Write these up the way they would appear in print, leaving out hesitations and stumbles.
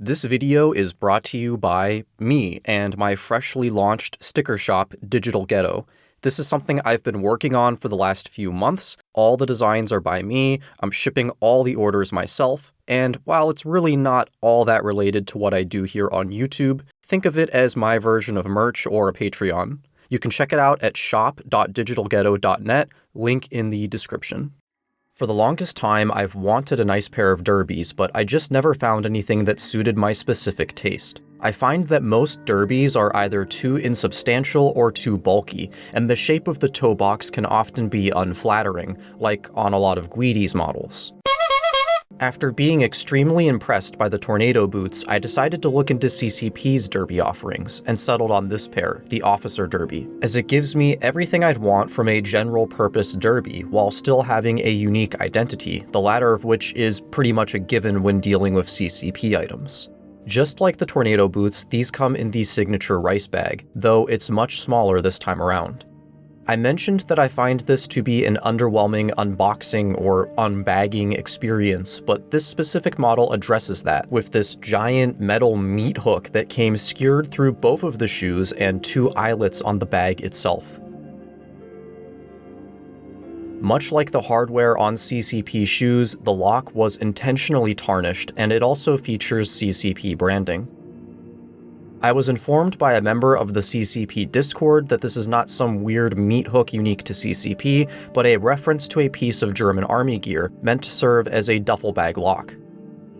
This video is brought to you by me and my freshly launched sticker shop, Digital Ghetto. This is something I've been working on for the last few months. All the designs are by me, I'm shipping all the orders myself, and while it's really not all that related to what I do here on YouTube, think of it as my version of merch or a Patreon. You can check it out at shop.digitalghetto.net, link in the description. For the longest time, I've wanted a nice pair of derbies, but I just never found anything that suited my specific taste. I find that most derbies are either too insubstantial or too bulky, and the shape of the toe box can often be unflattering, like on a lot of Guidi's models. After being extremely impressed by the Tornado boots, I decided to look into CCP's derby offerings, and settled on this pair, the Officer Derby, as it gives me everything I'd want from a general-purpose derby while still having a unique identity, the latter of which is pretty much a given when dealing with CCP items. Just like the Tornado boots, these come in the signature rice bag, though it's much smaller this time around. I mentioned that I find this to be an underwhelming unboxing or unbagging experience, but this specific model addresses that with this giant metal meat hook that came skewered through both of the shoes and two eyelets on the bag itself. Much like the hardware on CCP shoes, the lock was intentionally tarnished, and it also features CCP branding. I was informed by a member of the CCP Discord that this is not some weird meat hook unique to CCP, but a reference to a piece of German army gear meant to serve as a duffel bag lock.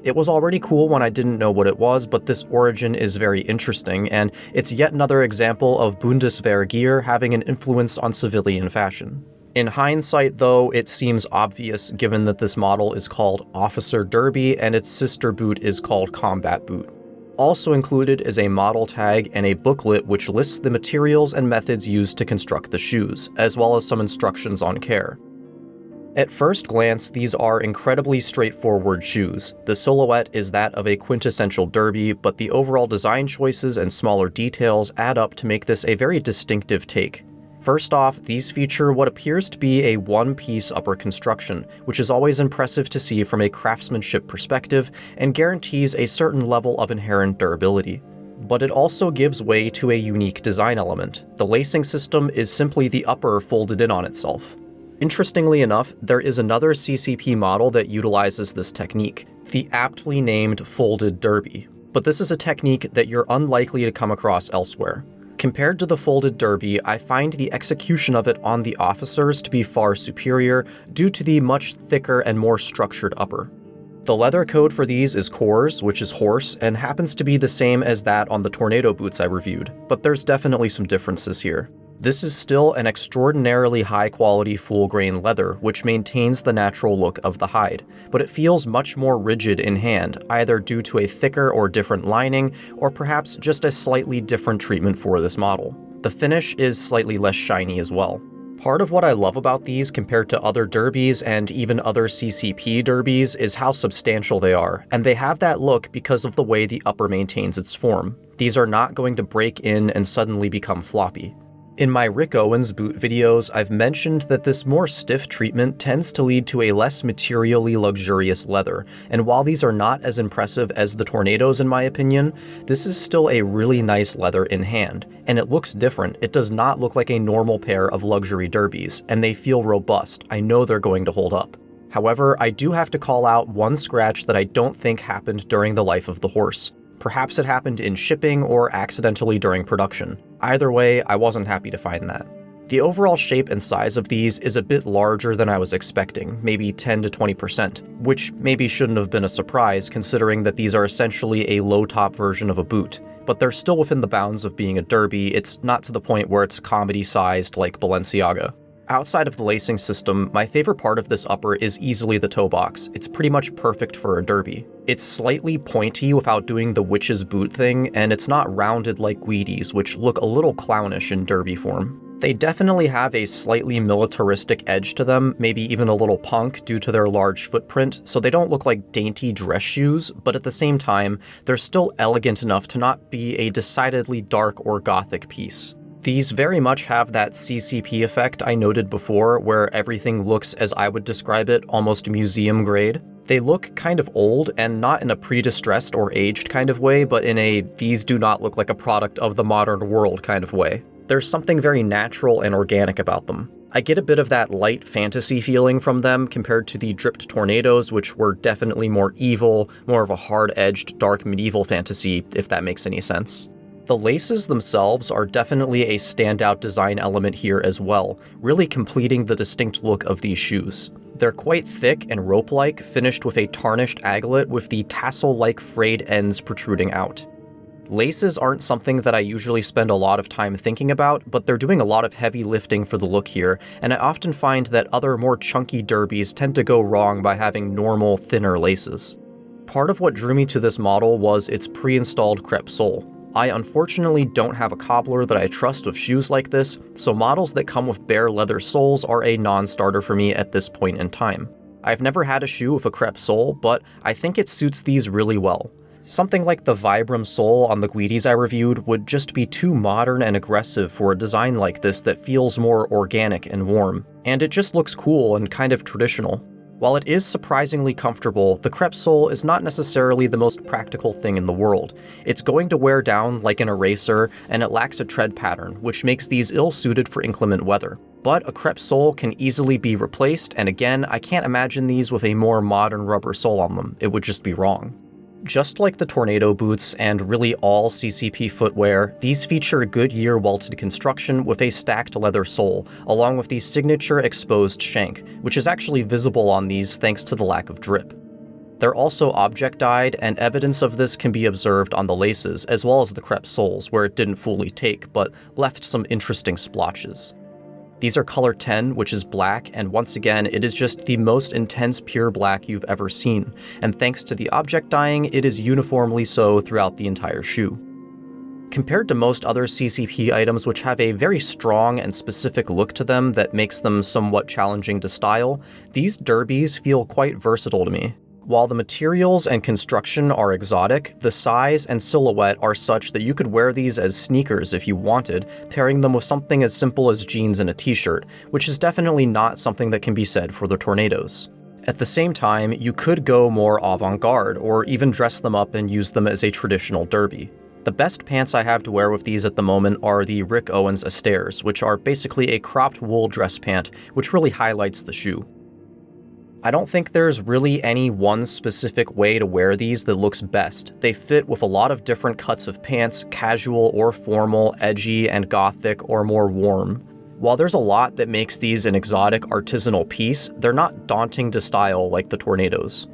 It was already cool when I didn't know what it was, but this origin is very interesting, and it's yet another example of Bundeswehr gear having an influence on civilian fashion. In hindsight, though, it seems obvious given that this model is called Officer Derby and its sister boot is called Combat Boot. Also included is a model tag and a booklet which lists the materials and methods used to construct the shoes, as well as some instructions on care. At first glance, these are incredibly straightforward shoes. The silhouette is that of a quintessential derby, but the overall design choices and smaller details add up to make this a very distinctive take. First off, these feature what appears to be a one-piece upper construction, which is always impressive to see from a craftsmanship perspective and guarantees a certain level of inherent durability. But it also gives way to a unique design element. The lacing system is simply the upper folded in on itself. Interestingly enough, there is another CCP model that utilizes this technique, the aptly named folded derby. But this is a technique that you're unlikely to come across elsewhere. Compared to the folded derby, I find the execution of it on the officers to be far superior due to the much thicker and more structured upper. The leather code for these is Kors, which is horse, and happens to be the same as that on the Tornado boots I reviewed, but there's definitely some differences here. This is still an extraordinarily high-quality full-grain leather, which maintains the natural look of the hide, but it feels much more rigid in hand, either due to a thicker or different lining, or perhaps just a slightly different treatment for this model. The finish is slightly less shiny as well. Part of what I love about these compared to other derbies and even other CCP derbies is how substantial they are, and they have that look because of the way the upper maintains its form. These are not going to break in and suddenly become floppy. In my Rick Owens boot videos, I've mentioned that this more stiff treatment tends to lead to a less materially luxurious leather, and while these are not as impressive as the Tornadoes in my opinion, this is still a really nice leather in hand, and it looks different. It does not look like a normal pair of luxury derbies, and they feel robust. I know they're going to hold up. However, I do have to call out one scratch that I don't think happened during the life of the horse. Perhaps it happened in shipping or accidentally during production. Either way, I wasn't happy to find that. The overall shape and size of these is a bit larger than I was expecting, maybe 10 to 20%, which maybe shouldn't have been a surprise considering that these are essentially a low-top version of a boot. But they're still within the bounds of being a derby. It's not to the point where it's comedy-sized like Balenciaga. Outside of the lacing system, my favorite part of this upper is easily the toe box. It's pretty much perfect for a derby. It's slightly pointy without doing the witch's boot thing, and it's not rounded like Guidi's, which look a little clownish in derby form. They definitely have a slightly militaristic edge to them, maybe even a little punk due to their large footprint, so they don't look like dainty dress shoes, but at the same time, they're still elegant enough to not be a decidedly dark or gothic piece. These very much have that CCP effect I noted before, where everything looks, as I would describe it, almost museum grade. They look kind of old, and not in a pre-distressed or aged kind of way, but in a these do not look like a product of the modern world kind of way. There's something very natural and organic about them. I get a bit of that light fantasy feeling from them compared to the dripped tornadoes, which were definitely more evil, more of a hard-edged, dark medieval fantasy, if that makes any sense. The laces themselves are definitely a standout design element here as well, really completing the distinct look of these shoes. They're quite thick and rope-like, finished with a tarnished aglet with the tassel-like frayed ends protruding out. Laces aren't something that I usually spend a lot of time thinking about, but they're doing a lot of heavy lifting for the look here, and I often find that other more chunky derbies tend to go wrong by having normal, thinner laces. Part of what drew me to this model was its pre-installed crepe sole. I unfortunately don't have a cobbler that I trust with shoes like this, so models that come with bare leather soles are a non-starter for me at this point in time. I've never had a shoe with a crepe sole, but I think it suits these really well. Something like the Vibram sole on the Guidis I reviewed would just be too modern and aggressive for a design like this that feels more organic and warm, and it just looks cool and kind of traditional. While it is surprisingly comfortable, the crepe sole is not necessarily the most practical thing in the world. It's going to wear down like an eraser, and it lacks a tread pattern, which makes these ill-suited for inclement weather. But a crepe sole can easily be replaced, and again, I can't imagine these with a more modern rubber sole on them. It would just be wrong. Just like the tornado boots and really all CCP footwear, these feature Goodyear welted construction with a stacked leather sole, along with the signature exposed shank, which is actually visible on these thanks to the lack of drip. They're also object dyed, and evidence of this can be observed on the laces, as well as the crepe soles, where it didn't fully take, but left some interesting splotches. These are color 10, which is black, and once again, it is just the most intense pure black you've ever seen, and thanks to the object dyeing, it is uniformly so throughout the entire shoe. Compared to most other CCP items which have a very strong and specific look to them that makes them somewhat challenging to style, these derbies feel quite versatile to me. While the materials and construction are exotic, the size and silhouette are such that you could wear these as sneakers if you wanted, pairing them with something as simple as jeans and a t-shirt, which is definitely not something that can be said for the tornadoes. At the same time, you could go more avant-garde, or even dress them up and use them as a traditional derby. The best pants I have to wear with these at the moment are the Rick Owens Asters, which are basically a cropped wool dress pant, which really highlights the shoe. I don't think there's really any one specific way to wear these that looks best. They fit with a lot of different cuts of pants, casual or formal, edgy and gothic or more warm. While there's a lot that makes these an exotic artisanal piece, they're not daunting to style like the tornadoes.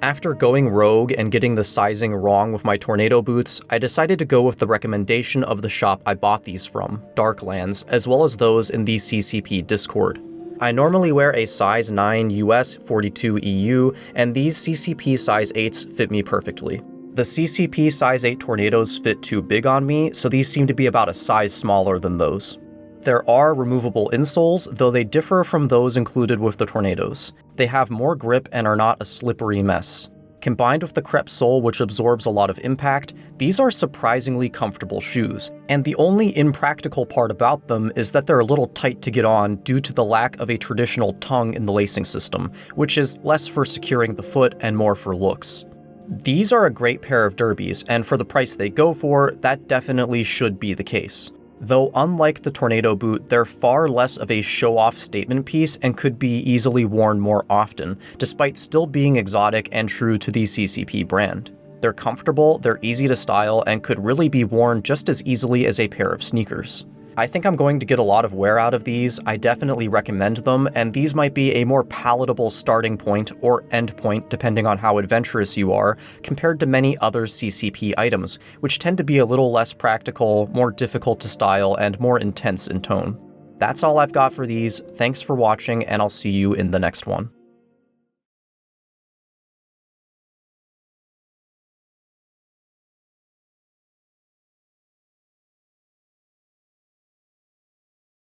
After going rogue and getting the sizing wrong with my tornado boots, I decided to go with the recommendation of the shop I bought these from, Darklands, as well as those in the CCP Discord. I normally wear a size 9 US, 42 EU, and these CCP size 8s fit me perfectly. The CCP size 8 tornadoes fit too big on me, so these seem to be about a size smaller than those. There are removable insoles, though they differ from those included with the tornadoes. They have more grip and are not a slippery mess. Combined with the crepe sole, which absorbs a lot of impact, these are surprisingly comfortable shoes, and the only impractical part about them is that they're a little tight to get on due to the lack of a traditional tongue in the lacing system, which is less for securing the foot and more for looks. These are a great pair of derbies, and for the price they go for, that definitely should be the case. Though unlike the tornado boot, they're far less of a show-off statement piece and could be easily worn more often, despite still being exotic and true to the CCP brand. They're comfortable, they're easy to style, and could really be worn just as easily as a pair of sneakers. I think I'm going to get a lot of wear out of these. I definitely recommend them, and these might be a more palatable starting point or end point depending on how adventurous you are, compared to many other CCP items, which tend to be a little less practical, more difficult to style, and more intense in tone. That's all I've got for these. Thanks for watching, and I'll see you in the next one.